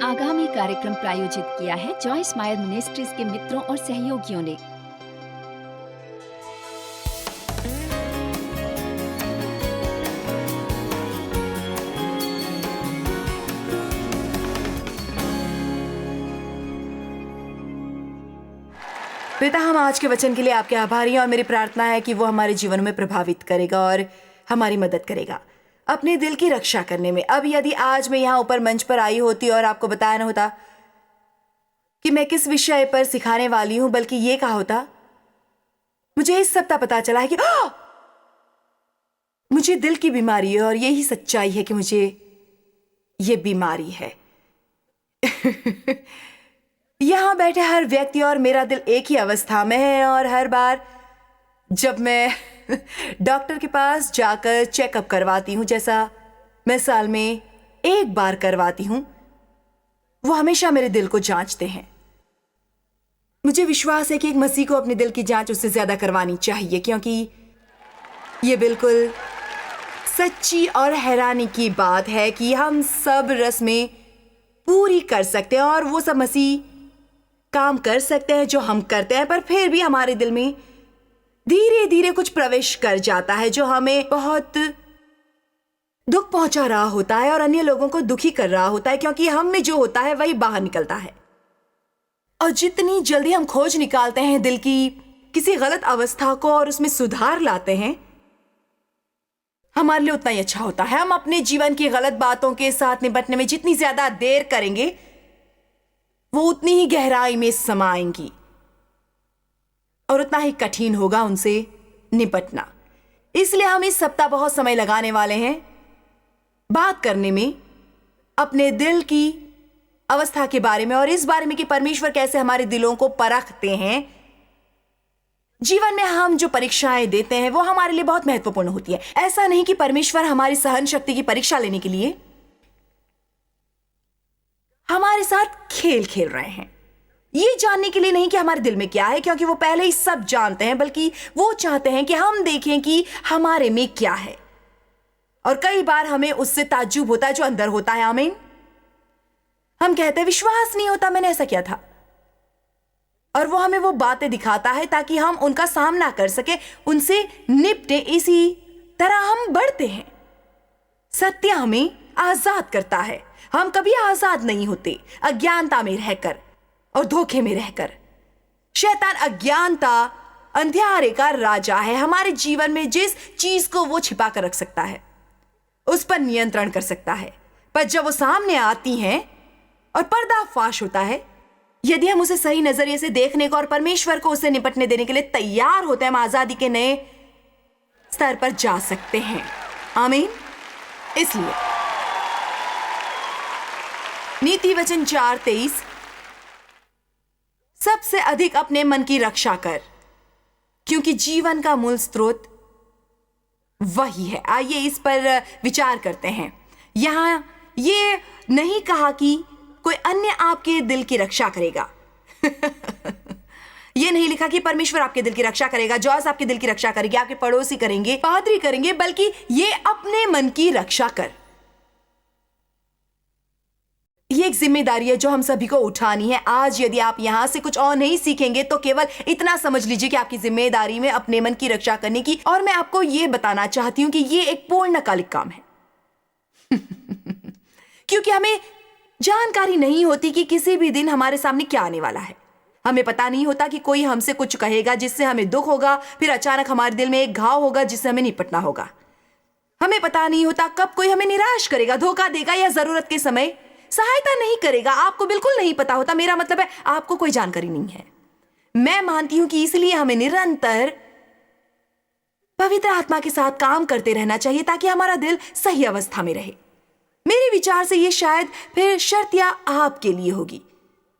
आगामी कार्यक्रम प्रायोजित किया है जॉयस मायर मिनिस्ट्रीज के मित्रों और सहयोगियों ने। पिता, हम आज के वचन के लिए आपके आभारी हैं और मेरी प्रार्थना है कि वो हमारे जीवन में प्रभावित करेगा और हमारी मदद करेगा अपने दिल की रक्षा करने में। अब यदि आज मैं यहाँ ऊपर मंच पर आई होती और आपको बताया न होता कि मैं किस विषय पर सिखाने वाली हूं, बल्कि ये कहा होता, मुझे इस सप्ताह पता चला है कि मुझे दिल की बीमारी है और यही सच्चाई है कि मुझे ये बीमारी है। यहां बैठे हर व्यक्ति और मेरा दिल एक ही अवस्था में है और हर बार जब मैं डॉक्टर के पास जाकर चेकअप करवाती हूं, जैसा मैं साल में एक बार करवाती हूं, वो हमेशा मेरे दिल को जांचते हैं। मुझे विश्वास है कि एक मसीह को अपने दिल की जांच उससे ज्यादा करवानी चाहिए, क्योंकि ये बिल्कुल सच्ची और हैरानी की बात है कि हम सब रस्में पूरी कर सकते हैं और वो सब मसीह काम कर सकते हैं जो हम करते हैं, पर फिर भी हमारे दिल में धीरे धीरे कुछ प्रवेश कर जाता है जो हमें बहुत दुख पहुंचा रहा होता है और अन्य लोगों को दुखी कर रहा होता है, क्योंकि हम में जो होता है वही बाहर निकलता है। और जितनी जल्दी हम खोज निकालते हैं दिल की किसी गलत अवस्था को और उसमें सुधार लाते हैं, हमारे लिए उतना ही अच्छा होता है। हम अपने जीवन की गलत बातों के साथ निपटने में जितनी ज्यादा देर करेंगे, वो उतनी ही गहराई में समाएंगी और उतना ही कठिन होगा उनसे निपटना। इसलिए हम इस सप्ताह बहुत समय लगाने वाले हैं बात करने में अपने दिल की अवस्था के बारे में और इस बारे में कि परमेश्वर कैसे हमारे दिलों को परखते हैं। जीवन में हम जो परीक्षाएं देते हैं वो हमारे लिए बहुत महत्वपूर्ण होती है। ऐसा नहीं कि परमेश्वर हमारी सहन शक्ति की परीक्षा लेने के लिए हमारे साथ खेल खेल रहे हैं, ये जानने के लिए नहीं कि हमारे दिल में क्या है, क्योंकि वो पहले ही सब जानते हैं, बल्कि वो चाहते हैं कि हम देखें कि हमारे में क्या है। और कई बार हमें उससे ताज्जुब होता है जो अंदर होता है। आमीन। हम कहते हैं विश्वास नहीं होता मैंने ऐसा किया था, और वो हमें वो बातें दिखाता है ताकि हम उनका सामना कर सके, उनसे निपटे। इसी तरह हम बढ़ते हैं। सत्य हमें आजाद करता है। हम कभी आजाद नहीं होते अज्ञानता में रहकर और धोखे में रहकर। शैतान अज्ञानता, अंधियारे का राजा है। हमारे जीवन में जिस चीज को वो छिपा कर रख सकता है उस पर नियंत्रण कर सकता है, पर जब वो सामने आती हैं और पर्दाफाश होता है, यदि हम उसे सही नजरिए से देखने को और परमेश्वर को उसे निपटने देने के लिए तैयार होते हैं, हम आजादी के नए स्तर पर जा सकते हैं। आमीन। इसलिए नीति वचन 4:23, सबसे अधिक अपने मन की रक्षा कर, क्योंकि जीवन का मूल स्रोत वही है। आइए इस पर विचार करते हैं। यहां ये नहीं कहा कि कोई अन्य आपके दिल की रक्षा करेगा। ये नहीं लिखा कि परमेश्वर आपके दिल की रक्षा करेगा, जॉस आपके दिल की रक्षा करेगी, आपके पड़ोसी करेंगे, पादरी करेंगे, बल्कि ये अपने मन की रक्षा कर। ये एक जिम्मेदारी है जो हम सभी को उठानी है। आज यदि आप यहां से कुछ और नहीं सीखेंगे तो केवल इतना समझ लीजिए कि आपकी जिम्मेदारी में अपने मन की रक्षा करने की। और मैं आपको यह बताना चाहती हूं कि यह एक पूर्णकालिक काम है। क्योंकि हमें जानकारी नहीं होती कि किसी भी दिन हमारे सामने क्या आने वाला है। हमें पता नहीं होता कि कोई हमसे कुछ कहेगा जिससे हमें दुख होगा, फिर अचानक हमारे दिल में एक घाव होगा जिससे हमें निपटना होगा। हमें पता नहीं होता कब कोई हमें निराश करेगा, धोखा देगा या जरूरत के समय सहायता नहीं करेगा। आपको बिल्कुल नहीं पता होता। मेरा मतलब है आपको कोई जानकारी नहीं है। मैं मानती हूं कि इसलिए हमें निरंतर पवित्र आत्मा के साथ काम करते रहना चाहिए ताकि हमारा दिल सही अवस्था में रहे। मेरे विचार से यह शायद फिर शर्तिया आपके लिए होगी,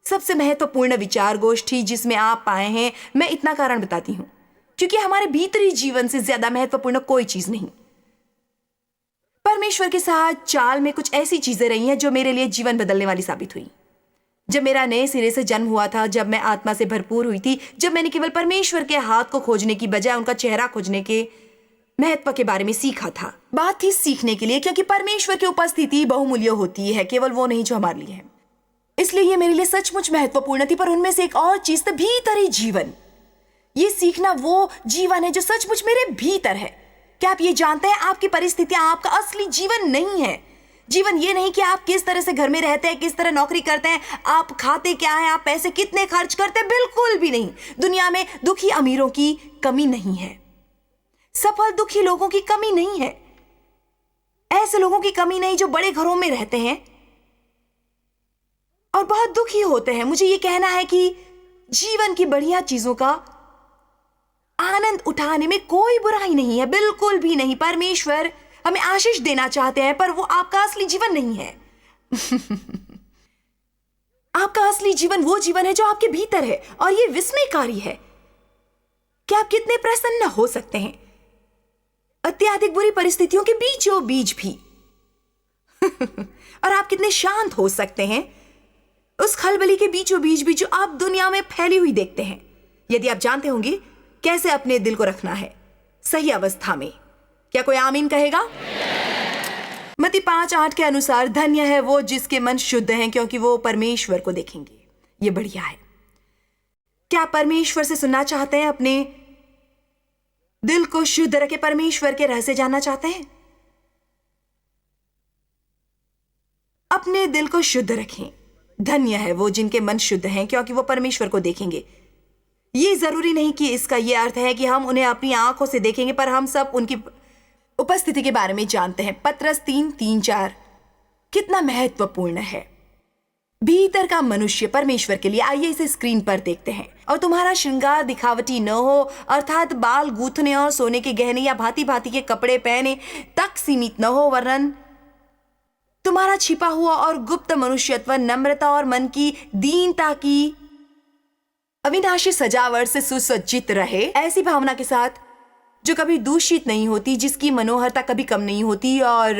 सबसे महत्वपूर्ण विचार गोष्ठी जिसमें आप पाए हैं। मैं इतना कारण बताती हूं क्योंकि हमारे भीतरी जीवन से ज्यादा महत्वपूर्ण कोई चीज नहीं। परमेश्वर के साथ चाल में कुछ ऐसी चीजें रही हैं जो मेरे लिए जीवन बदलने वाली साबित हुई। जब मेरा नए सिरे से जन्म हुआ था, जब मैं आत्मा से भरपूर हुई थी, जब मैंने केवल परमेश्वर के हाथ को खोजने की बजाय उनका चेहरा खोजने के महत्व के बारे में सीखा था। बात थी सीखने के लिए, क्योंकि परमेश्वर की उपस्थिति बहुमूल्य होती है, केवल वो नहीं जो हमारे लिए है। इसलिए ये मेरे लिए सचमुच महत्वपूर्ण थी। पर उनमें से एक और चीज थी भीतरी जीवन। ये सीखना वो जीवन है जो सचमुच मेरे भीतर है। क्या आप ये जानते हैं, आपकी परिस्थितियां आपका असली जीवन नहीं है। जीवन ये नहीं कि आप किस तरह से घर में रहते हैं, किस तरह नौकरी करते हैं, आप खाते क्या हैं, आप पैसे कितने खर्च करते हैं, बिल्कुल भी नहीं। दुनिया में दुखी अमीरों की कमी नहीं है, सफल दुखी लोगों की कमी नहीं है, ऐसे लोगों की कमी नहीं जो बड़े घरों में रहते हैं और बहुत दुखी होते हैं। मुझे ये कहना है कि जीवन की बढ़िया चीजों का आनंद उठाने में कोई बुराई नहीं है, बिल्कुल भी नहीं। परमेश्वर हमें आशीष देना चाहते हैं, पर वो आपका असली जीवन नहीं है। आपका असली जीवन वो जीवन है जो आपके भीतर है, और ये विस्मयकारी है कि आप कितने प्रसन्न हो सकते हैं अत्यधिक बुरी परिस्थितियों के बीचों बीच भी। और आप कितने शांत हो सकते हैं उस खलबली के बीचों बीच भी जो आप दुनिया में फैली हुई देखते हैं, यदि आप जानते होंगे कैसे अपने दिल को रखना है सही अवस्था में। क्या कोई आमीन कहेगा? मत्ती 5:8 के अनुसार धन्य है वो जिसके मन शुद्ध हैं, क्योंकि वो परमेश्वर को देखेंगे। ये बढ़िया है। क्या आप परमेश्वर से सुनना चाहते हैं? अपने दिल को शुद्ध रखे परमेश्वर के रहस्य जानना चाहते हैं? अपने दिल को शुद्ध रखें। धन्य है वो जिनके मन शुद्ध हैं, क्योंकि वो परमेश्वर को देखेंगे। ये जरूरी नहीं कि इसका यह अर्थ है कि हम उन्हें अपनी आंखों से देखेंगे, पर हम सब उनकी उपस्थिति के बारे में जानते हैं। पत्रस 3:3-4 कितना महत्वपूर्ण है। भीतर का मनुष्य परमेश्वर के लिए। आइए इसे स्क्रीन पर देखते हैं। और तुम्हारा श्रृंगार दिखावटी न हो, अर्थात बाल गूंथने और सोने के गहने या भांति भांति के कपड़े पहने तक सीमित न हो, वरन तुम्हारा छिपा हुआ और गुप्त मनुष्यत्व नम्रता और मन की दीनता की अविनाशी सजावट से सुसज्जित रहे, ऐसी भावना के साथ जो कभी दूषित नहीं होती, जिसकी मनोहरता कभी कम नहीं होती, और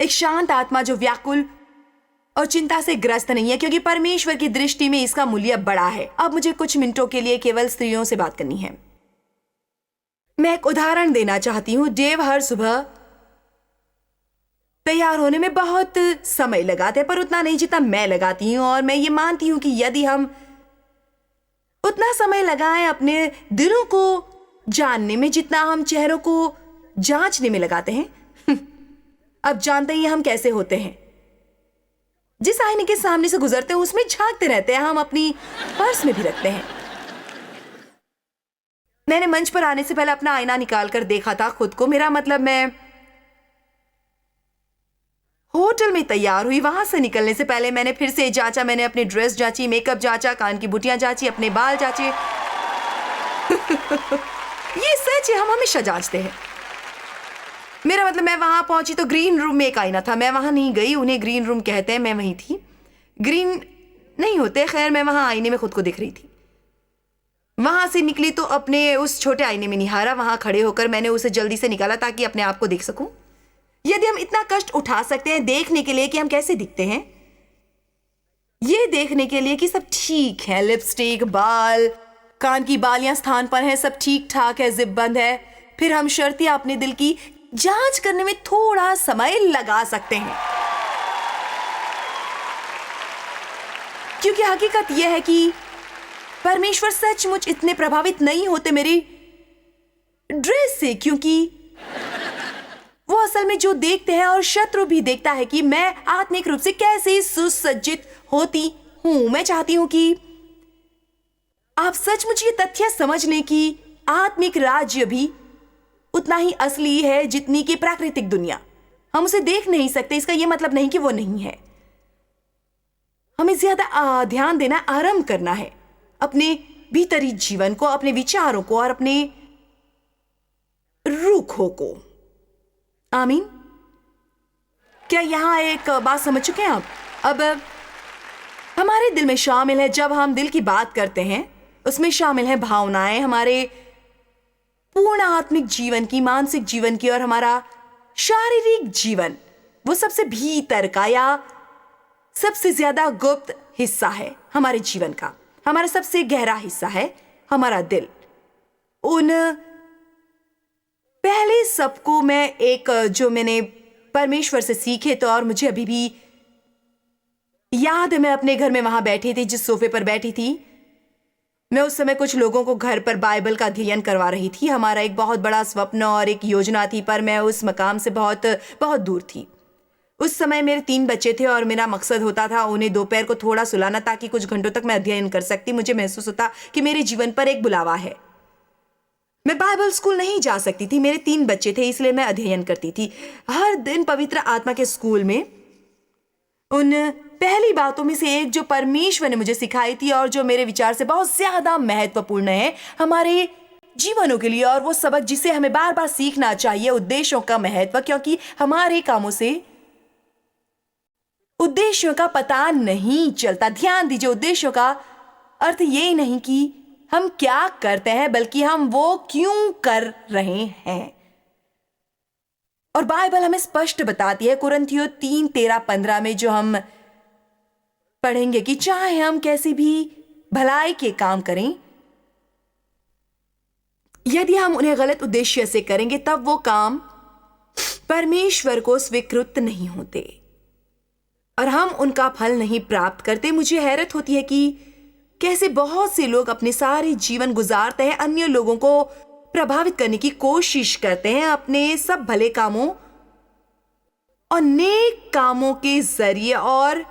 एक शांत आत्मा जो व्याकुल और चिंता से ग्रस्त नहीं है, क्योंकि परमेश्वर की दृष्टि में इसका मूल्य बड़ा है। अब मुझे कुछ मिनटों के लिए केवल स्त्रियों से बात करनी है। मैं एक उदाहरण देना चाहती हूँ। डेव हर सुबह तैयार होने में बहुत समय लगाते हैं, पर उतना नहीं जितना मैं लगाती हूँ। और मैं ये मानती हूँ कि यदि हम उतना समय लगाएं अपने दिलों को जानने में जितना हम चेहरों को जांचने में लगाते हैं, अब जानते ही हम कैसे होते हैं। जिस आईने के सामने से गुजरते हैं उसमें झांकते रहते हैं, हम अपनी पर्स में भी रखते हैं। मैंने मंच पर आने से पहले अपना आईना निकाल कर देखा था खुद को। मेरा मतलब, मैं होटल में तैयार हुई, वहां से निकलने से पहले मैंने फिर से जांचा। मैंने अपनी ड्रेस जांची, मेकअप जांचा, कान की बुटियां जांची, अपने बाल जांचे। ये सच है, हम हमेशा जांचते हैं। मेरा मतलब, मैं वहां पहुंची तो ग्रीन रूम में एक आईना था। मैं वहां नहीं गई, उन्हें ग्रीन रूम कहते हैं, मैं वहीं थी। ग्रीन नहीं होते, खैर मैं वहां आईने में खुद को दिख रही थी। वहां से निकली तो अपने उस छोटे आईने में निहारा। वहां खड़े होकर मैंने उसे जल्दी से निकाला ताकि अपने आप को देख सकूं। यदि हम इतना कष्ट उठा सकते हैं देखने के लिए कि हम कैसे दिखते हैं, ये देखने के लिए कि सब ठीक है, लिपस्टिक, बाल, कान की बालियां स्थान पर हैं, सब ठीक ठाक है, जिप बंद है, फिर हम शर्तिया अपने दिल की जांच करने में थोड़ा समय लगा सकते हैं। क्योंकि हकीकत यह है कि परमेश्वर सचमुच इतने प्रभावित नहीं होते मेरी ड्रेस से, क्योंकि वो असल में जो देखते हैं, और शत्रु भी देखता है कि मैं आत्मिक रूप से कैसे सुसज्जित होती हूं। मैं चाहती हूं कि आप सचमुच ये तथ्य समझ लें कि आत्मिक राज्य भी उतना ही असली है जितनी कि प्राकृतिक दुनिया। हम उसे देख नहीं सकते, इसका यह मतलब नहीं कि वो नहीं है। हमें ज्यादा ध्यान देना आरंभ करना है अपने भीतरी जीवन को, अपने विचारों को और अपने रुखों को। आमीन। क्या यहां एक बात समझ चुके हैं आप? अब हमारे दिल में शामिल है, जब हम दिल की बात करते हैं उसमें शामिल है भावनाएं, हमारे पूर्ण आत्मिक जीवन की, मानसिक जीवन की, और हमारा शारीरिक जीवन। वो सबसे भीतर का या सबसे ज्यादा गुप्त हिस्सा है हमारे जीवन का। हमारा सबसे गहरा हिस्सा है हमारा दिल। उन पहले सबको मैं एक जो मैंने परमेश्वर से सीखे तो, और मुझे अभी भी याद है मैं अपने घर में वहां बैठी थी, जिस सोफे पर बैठी थी मैं उस समय कुछ लोगों को घर पर बाइबल का अध्ययन करवा रही थी। हमारा एक बहुत बड़ा स्वप्न और एक योजना थी, पर मैं उस मकाम से बहुत बहुत दूर थी। उस समय मेरे 3 बच्चे थे और मेरा मकसद होता था उन्हें दोपहर को थोड़ा सुलाना ताकि कुछ घंटों तक मैं अध्ययन कर सकती। मुझे महसूस होता कि मेरे जीवन पर एक बुलावा है। मैं बाइबल स्कूल नहीं जा सकती थी, मेरे 3 बच्चे थे, इसलिए मैं अध्ययन करती थी हर दिन पवित्र आत्मा के स्कूल में। उन पहली बातों में से एक जो परमेश्वर ने मुझे सिखाई थी और जो मेरे विचार से बहुत ज्यादा महत्वपूर्ण है हमारे जीवनों के लिए, और वो सबक जिसे हमें बार बार सीखना चाहिए, उद्देश्यों का महत्व, क्योंकि हमारे कामों से उद्देश्यों का पता नहीं चलता। ध्यान दीजिए, उद्देश्यों का अर्थ ये नहीं कि हम क्या करते हैं, बल्कि हम वो क्यों कर रहे हैं। और बाइबल हमें स्पष्ट बताती है कुरिन्थियों 3:13-15 में, जो हम पढ़ेंगे, कि चाहे हम कैसी भी भलाई के काम करें, यदि हम उन्हें गलत उद्देश्य से करेंगे तब वो काम परमेश्वर को स्वीकृत नहीं होते और हम उनका फल नहीं प्राप्त करते। मुझे हैरत होती है कि कैसे बहुत से लोग अपने सारे जीवन गुजारते हैं, अन्य लोगों को प्रभावित करने की कोशिश करते हैं अपने सब भले कामों और नेक कामों के जरिए, और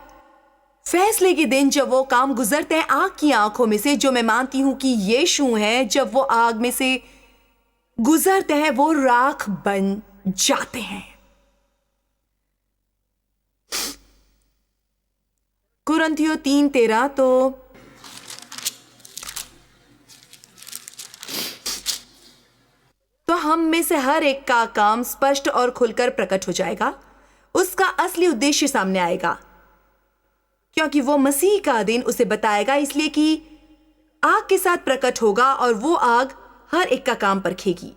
फैसले के दिन जब वो काम गुजरते हैं आग की आंखों में से, जो मैं मानती हूं कि यीशु है, जब वो आग में से गुजरते हैं वो राख बन जाते हैं। कुरिन्थियों 3:13 तो हम में से हर एक का काम स्पष्ट और खुलकर प्रकट हो जाएगा। उसका असली उद्देश्य सामने आएगा, क्योंकि वो मसीह का दिन उसे बताएगा, इसलिए कि आग के साथ प्रकट होगा और वो आग हर एक का काम परखेगी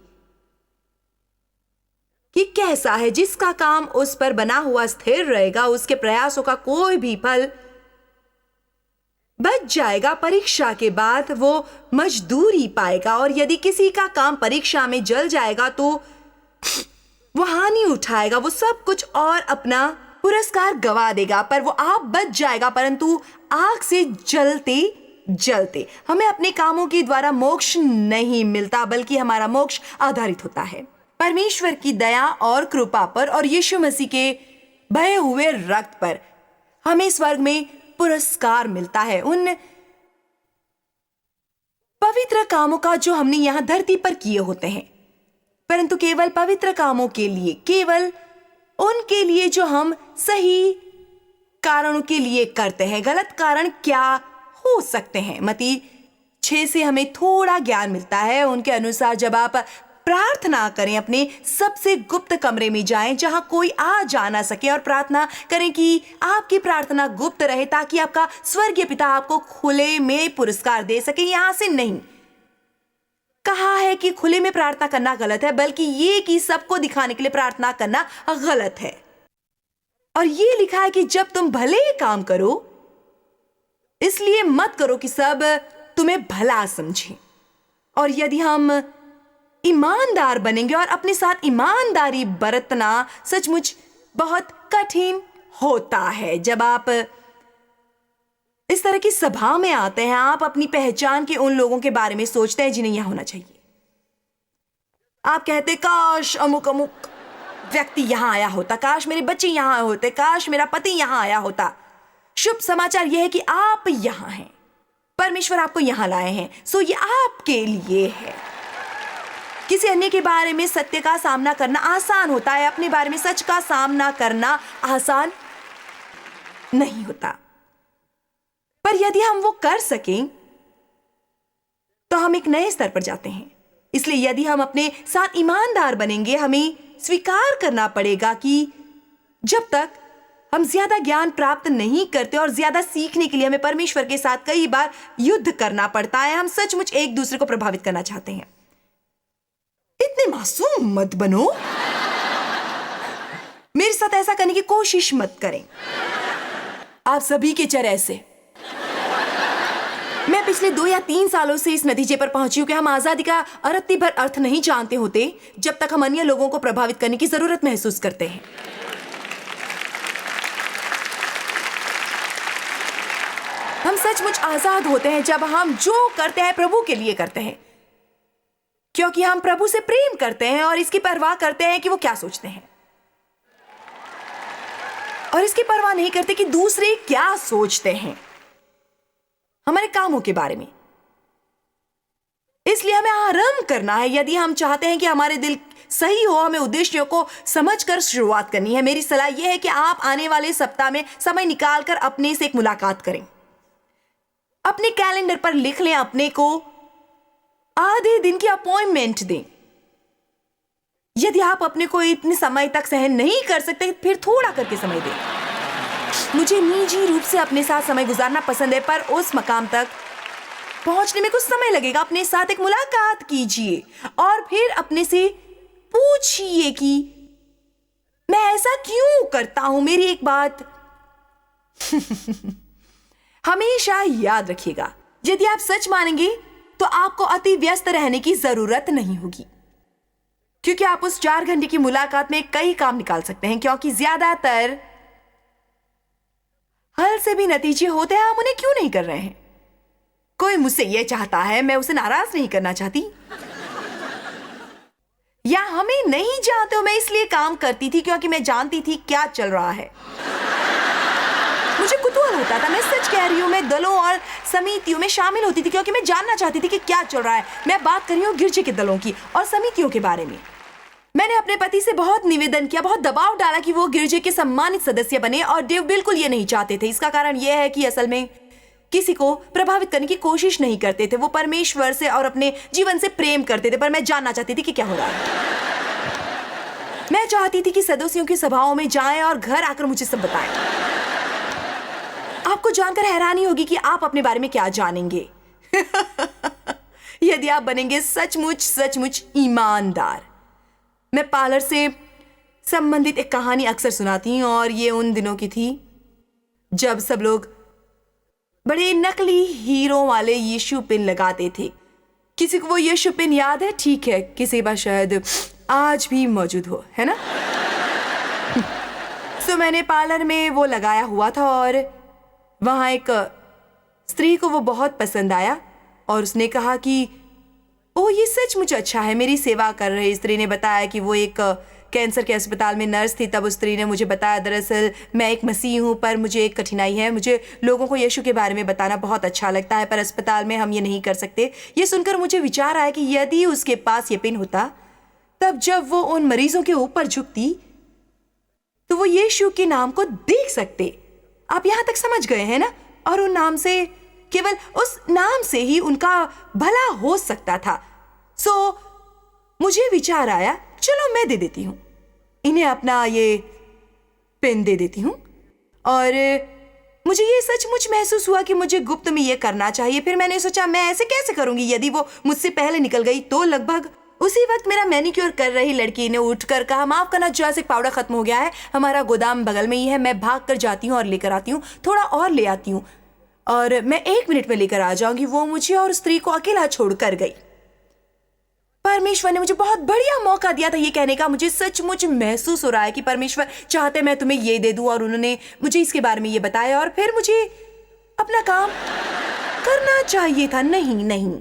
कि कैसा है। जिसका काम उस पर बना हुआ स्थिर रहेगा, उसके प्रयासों का कोई भी फल बच जाएगा। परीक्षा के बाद वो मजदूरी पाएगा, और यदि किसी का काम परीक्षा में जल जाएगा तो वो हानि उठाएगा, वो सब कुछ और अपना पुरस्कार गवा देगा, पर वो आप बच जाएगा, परंतु आग से जलते जलते। हमें अपने कामों के द्वारा मोक्ष नहीं मिलता, बल्कि हमारा मोक्ष आधारित होता है परमेश्वर की दया और कृपा पर और यीशु मसीह के बहे हुए रक्त पर। हमें स्वर्ग में पुरस्कार मिलता है उन पवित्र कामों का जो हमने यहां धरती पर किए होते हैं, परंतु केवल पवित्र कामों के लिए, केवल उनके लिए जो हम सही कारणों के लिए करते हैं। गलत कारण क्या हो सकते हैं? मत्ती 6 से हमें थोड़ा ज्ञान मिलता है। उनके अनुसार जब आप प्रार्थना करें, अपने सबसे गुप्त कमरे में जाएं जहां कोई आ जा ना सके, और प्रार्थना करें कि आपकी प्रार्थना गुप्त रहे ताकि आपका स्वर्गीय पिता आपको खुले में पुरस्कार दे सके। यहां से नहीं कहा है कि खुले में प्रार्थना करना गलत है, बल्कि ये कि सबको दिखाने के लिए प्रार्थना करना गलत है। और ये लिखा है कि जब तुम भले काम करो, इसलिए मत करो कि सब तुम्हें भला समझे। और यदि हम ईमानदार बनेंगे, और अपने साथ ईमानदारी बरतना सचमुच बहुत कठिन होता है। जब आप इस तरह की सभा में आते हैं, आप अपनी पहचान के उन लोगों के बारे में सोचते हैं जिन्हें यहां होना चाहिए। आप कहते काश अमुक अमुक व्यक्ति यहां आया होता, काश मेरे बच्चे यहां होते, काश मेरा पति यहां आया होता। शुभ समाचार यह है कि आप यहां हैं, परमेश्वर आपको यहां लाए हैं, सो ये आपके लिए है। किसी अन्य के बारे में सत्य का सामना करना आसान होता है, अपने बारे में सच का सामना करना आसान नहीं होता। पर यदि हम वो कर सकें तो हम एक नए स्तर पर जाते हैं। इसलिए यदि हम अपने साथ ईमानदार बनेंगे, हमें स्वीकार करना पड़ेगा कि जब तक हम ज्यादा ज्ञान प्राप्त नहीं करते और ज्यादा सीखने के लिए हमें परमेश्वर के साथ कई बार युद्ध करना पड़ता है। हम सचमुच एक दूसरे को प्रभावित करना चाहते हैं। इतने मासूम मत बनो, मेरे साथ ऐसा करने की कोशिश मत करें। आप सभी के चर ऐसे। मैं पिछले 2 या 3 सालों से इस नतीजे पर पहुंची हूं कि हम आजादी का अरत्ती भर अर्थ नहीं जानते होते जब तक हम अन्य लोगों को प्रभावित करने की जरूरत महसूस करते हैं। हम सचमुच आजाद होते हैं जब हम जो करते हैं प्रभु के लिए करते हैं, क्योंकि हम प्रभु से प्रेम करते हैं और इसकी परवाह करते हैं कि वो क्या सोचते हैं, और इसकी परवाह नहीं करते कि दूसरे क्या सोचते हैं हमारे कामों के बारे में। इसलिए हमें आरंभ करना है। यदि हम चाहते हैं कि हमारे दिल सही हो, हमें उद्देश्यों को समझकर शुरुआत करनी है। मेरी सलाह यह है कि आप आने वाले सप्ताह में समय निकालकर अपने से एक मुलाकात करें। अपने कैलेंडर पर लिख लें, अपने को आधे दिन की अपॉइंटमेंट दें। यदि आप अपने को इतने समय तक सहन नहीं कर सकते, फिर थोड़ा करके समय दें। मुझे निजी रूप से अपने साथ समय गुजारना पसंद है, पर उस मकाम तक पहुंचने में कुछ समय लगेगा। अपने साथ एक मुलाकात कीजिए और फिर अपने से पूछिए कि मैं ऐसा क्यों करता हूं। मेरी एक बात हमेशा याद रखिएगा, यदि आप सच मानेंगे तो आपको अति व्यस्त रहने की जरूरत नहीं होगी, क्योंकि आप उस 4 घंटे की मुलाकात में कई काम निकाल सकते हैं। क्योंकि ज्यादातर हल से भी नतीजे होते हैं, हम उन्हें क्यों नहीं कर रहे हैं। कोई मुझसे यह चाहता है, मैं उसे नाराज नहीं करना चाहती, या हमें नहीं जानते हो। मैं इसलिए काम करती थी क्योंकि मैं जानती थी क्या चल रहा है। मुझे कुतूहल होता था। मैं सच कह रही हूं, मैं दलों और समितियों में शामिल होती थी क्योंकि मैं जानना चाहती थी कि क्या चल रहा है। मैं बात कर रही हूं गिरजे के दलों की और समितियों के बारे में। मैंने अपने पति से बहुत निवेदन किया, बहुत दबाव डाला कि वो गिरजे के सम्मानित सदस्य बने, और देव बिल्कुल ये नहीं चाहते थे। इसका कारण यह है कि असल में किसी को प्रभावित करने की कोशिश नहीं करते थे। वो परमेश्वर से और अपने जीवन से प्रेम करते थे, पर मैं जानना चाहती थी कि क्या हो रहा है। मैं चाहती थी कि सदस्यों की सभाओं में जाएं और घर आकर मुझे सब बताएं। आपको जानकर हैरानी होगी कि आप अपने बारे में क्या जानेंगे यदि आप बनेंगे सचमुच सचमुच ईमानदार। मैं पार्लर से संबंधित एक कहानी अक्सर सुनाती हूं, और ये उन दिनों की थी जब सब लोग बड़े नकली हीरो वाले यीशु पिन लगाते थे। किसी को वो यीशु पिन याद है? ठीक है, किसी बार शायद आज भी मौजूद हो, है ना? तो मैंने पार्लर में वो लगाया हुआ था, और वहां एक स्त्री को वो बहुत पसंद आया, और उसने कहा कि ओह, ये सचमुच अच्छा है। मेरी सेवा कर रही स्त्री ने बताया कि वो एक कैंसर के अस्पताल में नर्स थी। तब उस स्त्री ने मुझे बताया, दरअसल मैं एक मसीह हूँ, पर मुझे एक कठिनाई है। मुझे लोगों को यीशु के बारे में बताना बहुत अच्छा लगता है, पर अस्पताल में हम ये नहीं कर सकते। ये सुनकर मुझे विचार आया कि यदि उसके पास ये पिन होता, तब जब वो उन मरीजों के ऊपर झुकती तो वो यीशु के नाम को देख सकते। आप यहां तक समझ गए हैं ना? और उन नाम से, केवल उस नाम से ही उनका भला हो सकता था। सो मुझे विचार आया, चलो मैं दे देती हूं इन्हें अपना ये पेन दे देती हूं। और मुझे ये सचमुच महसूस हुआ कि मुझे गुप्त में ये करना चाहिए। फिर मैंने सोचा, मैं ऐसे कैसे करूंगी? यदि वो मुझसे पहले निकल गई तो? लगभग उसी वक्त मेरा मैनिक्योर कर रही लड़की ने उठकर कहा, माफ करना जॉयस, पाउडर खत्म हो गया है, हमारा गोदाम बगल में ही है। मैं भाग कर जाती हूँ और लेकर आती हूँ, थोड़ा और ले आती हूँ, और मैं 1 मिनट में लेकर आ जाऊंगी। वो मुझे और स्त्री को अकेला छोड़कर गई। परमेश्वर ने मुझे बहुत बढ़िया मौका दिया था ये कहने का। मुझे सचमुच महसूस हो रहा है कि परमेश्वर चाहते मैं तुम्हें ये दे दूं, और उन्होंने मुझे इसके बारे में ये बताया, और फिर मुझे अपना काम करना चाहिए था। नहीं,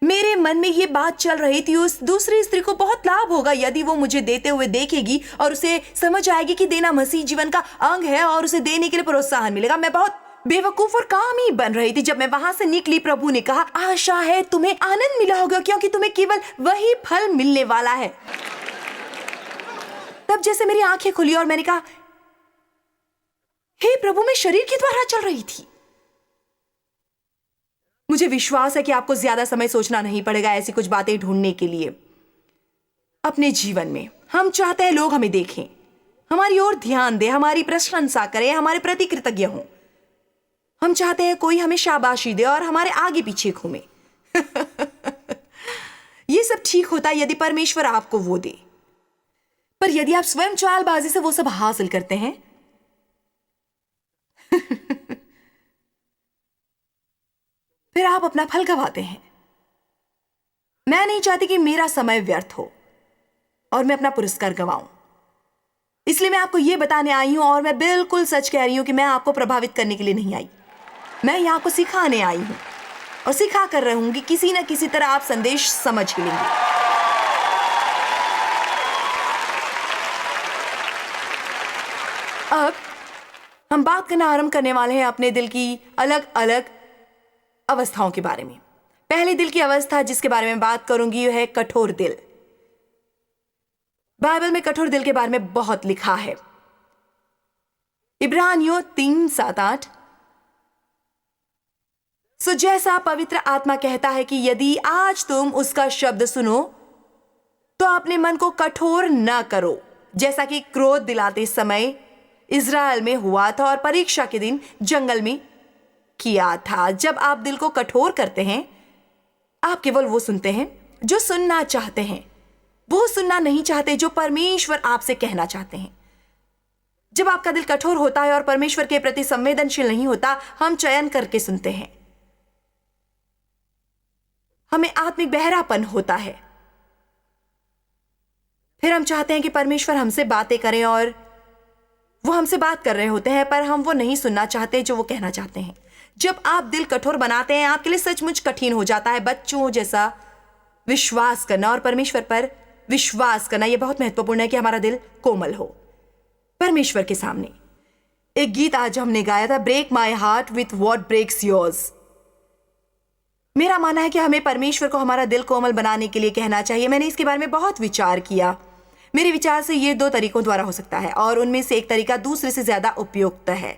मेरे मन में ये बात चल रही थी, उस दूसरी स्त्री को बहुत लाभ होगा यदि वो मुझे देते हुए देखेगी, और उसे समझ आएगी कि देना मसीह जीवन का अंग है, और उसे देने के लिए प्रोत्साहन मिलेगा। मैं बहुत बेवकूफ और कामी बन रही थी। जब मैं वहां से निकली, प्रभु ने कहा, आशा है तुम्हें आनंद मिला होगा, क्योंकि तुम्हें केवल वही फल मिलने वाला है। तब जैसे मेरी आंखें खुली और मैंने कहा, हे प्रभु, मैं शरीर के द्वारा चल रही थी। मुझे विश्वास है कि आपको ज्यादा समय सोचना नहीं पड़ेगा ऐसी कुछ बातें ढूंढने के लिए। अपने जीवन में हम चाहते हैं लोग हमें देखें, हमारी ओर ध्यान दें, हमारी प्रशंसा करें, हमारे प्रति कृतज्ञ हों। हम चाहते हैं कोई हमें शाबाशी दे और हमारे आगे पीछे घूमे। ये सब ठीक होता है यदि परमेश्वर आपको वो दे, पर यदि आप स्वयं चालबाजी से वो सब हासिल करते हैं फिर आप अपना फल गंवाते हैं। मैं नहीं चाहती कि मेरा समय व्यर्थ हो और मैं अपना पुरस्कार गंवाऊं। इसलिए मैं आपको ये बताने आई हूं, और मैं बिल्कुल सच कह रही हूं कि मैं आपको प्रभावित करने के लिए नहीं आई। मैं यहाँ आपको सिखाने आई हूं और सिखा कर रहूंगी। किसी न किसी तरह आप संदेश समझ ही लेंगे। अब हम बात करना आरंभ करने वाले हैं अपने दिल की अलग अलग अवस्थाओं के बारे में। पहले दिल की अवस्था जिसके बारे में बात करूंगी वह है कठोर दिल। बाइबल में कठोर दिल के बारे में बहुत लिखा है। इब्रानियों 3:7-8। सो जैसा पवित्र आत्मा कहता है कि यदि आज तुम उसका शब्द सुनो तो अपने मन को कठोर न करो, जैसा कि क्रोध दिलाते समय इज़राइल में हुआ था और परीक्षा के दिन जंगल में किया था। जब आप दिल को कठोर करते हैं, आप केवल वो सुनते हैं जो सुनना चाहते हैं, वो सुनना नहीं चाहते जो परमेश्वर आपसे कहना चाहते हैं। जब आपका दिल कठोर होता है और परमेश्वर के प्रति संवेदनशील नहीं होता, हम चयन करके सुनते हैं। हमें आत्मिक बहरापन होता है। फिर हम चाहते हैं कि परमेश्वर हमसे बातें करें और वो हमसे बात कर रहे होते हैं, पर हम वो नहीं सुनना चाहते जो वो कहना चाहते हैं। जब आप दिल कठोर बनाते हैं, आपके लिए सचमुच कठिन हो जाता है बच्चों जैसा विश्वास करना और परमेश्वर पर विश्वास करना। यह बहुत महत्वपूर्ण है कि हमारा दिल कोमल हो परमेश्वर के सामने। एक गीत आज हमने गाया था, break my heart with what breaks yours. मेरा मानना है कि हमें परमेश्वर को हमारा दिल कोमल बनाने के लिए कहना चाहिए। मैंने इसके बारे में बहुत विचार किया। मेरे विचार से ये 2 तरीकों द्वारा हो सकता है और उनमें से एक तरीका दूसरे से ज्यादा उपयुक्त है।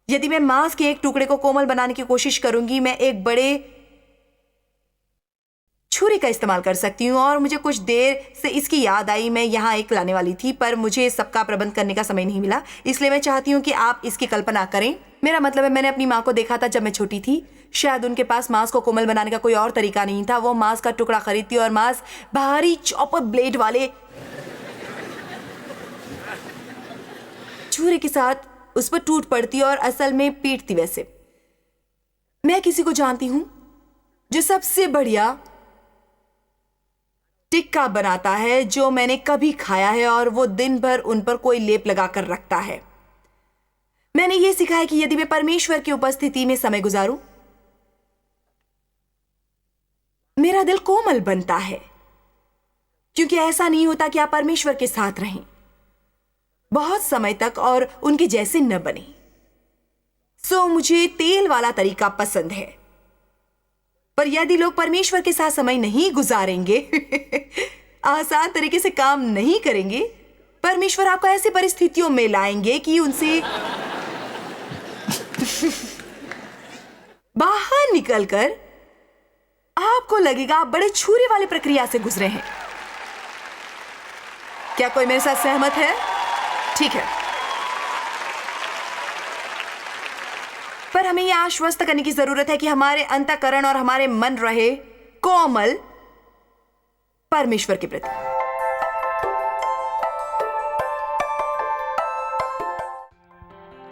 यदि मैं मांस के एक टुकड़े को कोमल बनाने की कोशिश करूंगी, मैं एक बड़े छुरी का इस्तेमाल कर सकती हूँ। और मुझे कुछ देर से इसकी याद आई, मैं यहाँ एक लाने वाली थी, पर मुझे सबका प्रबंध करने का समय नहीं मिला। इसलिए मैं चाहती हूँ कि आप इसकी कल्पना करें। मेरा मतलब है, मैंने अपनी माँ को देखा था जब मैं छोटी थी। शायद उनके पास मांस को कोमल बनाने का कोई और तरीका नहीं था। वो मांस का टुकड़ा खरीदती और मांस भारी चॉपर ब्लेड वाले छुरी के साथ उस पर टूट पड़ती और असल में पीटती। वैसे मैं किसी को जानती हूं जो सबसे बढ़िया टिक्का बनाता है जो मैंने कभी खाया है, और वो दिन भर उन पर कोई लेप लगाकर रखता है। मैंने ये सीखा है कि यदि मैं परमेश्वर की उपस्थिति में समय गुजारूं, मेरा दिल कोमल बनता है, क्योंकि ऐसा नहीं होता कि आप परमेश्वर के साथ रहें बहुत समय तक और उनके जैसे न बने। सो मुझे तेल वाला तरीका पसंद है, पर यदि लोग परमेश्वर के साथ समय नहीं गुजारेंगे आसान तरीके से काम नहीं करेंगे, परमेश्वर आपको ऐसी परिस्थितियों में लाएंगे कि उनसे बाहर निकलकर आपको लगेगा आप बड़े छुरी वाली प्रक्रिया से गुजरे हैं। क्या कोई मेरे साथ सहमत है? ठीक है। पर हमें यह आश्वस्त करने की जरूरत है कि हमारे अंतःकरण और हमारे मन रहे कोमल परमेश्वर के प्रति।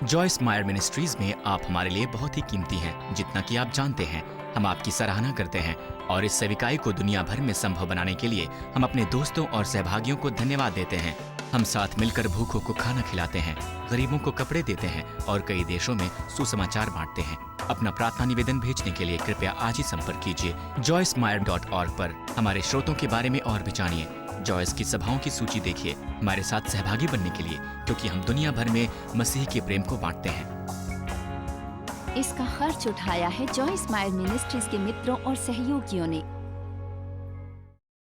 जॉयस मायर मिनिस्ट्रीज में आप हमारे लिए बहुत ही कीमती हैं, जितना कि आप जानते हैं। हम आपकी सराहना करते हैं और इस सेविकाई को दुनिया भर में संभव बनाने के लिए हम अपने दोस्तों और सहभागियों को धन्यवाद देते हैं। हम साथ मिलकर भूखों को खाना खिलाते हैं, गरीबों को कपड़े देते हैं और कई देशों में सुसमाचार बांटते हैं। अपना प्रार्थना निवेदन भेजने के लिए कृपया आज ही संपर्क कीजिए joycemeyer.org पर। हमारे स्रोतों के बारे में और भी जानिए। जॉयस की सभाओं की सूची देखिए हमारे साथ सहभागी बनने के लिए, क्योंकि हम दुनिया भर में मसीह के प्रेम को बांटते हैं। इसका खर्च उठाया है जॉयस मायर मिनिस्ट्रीज के मित्रों और सहयोगियों ने।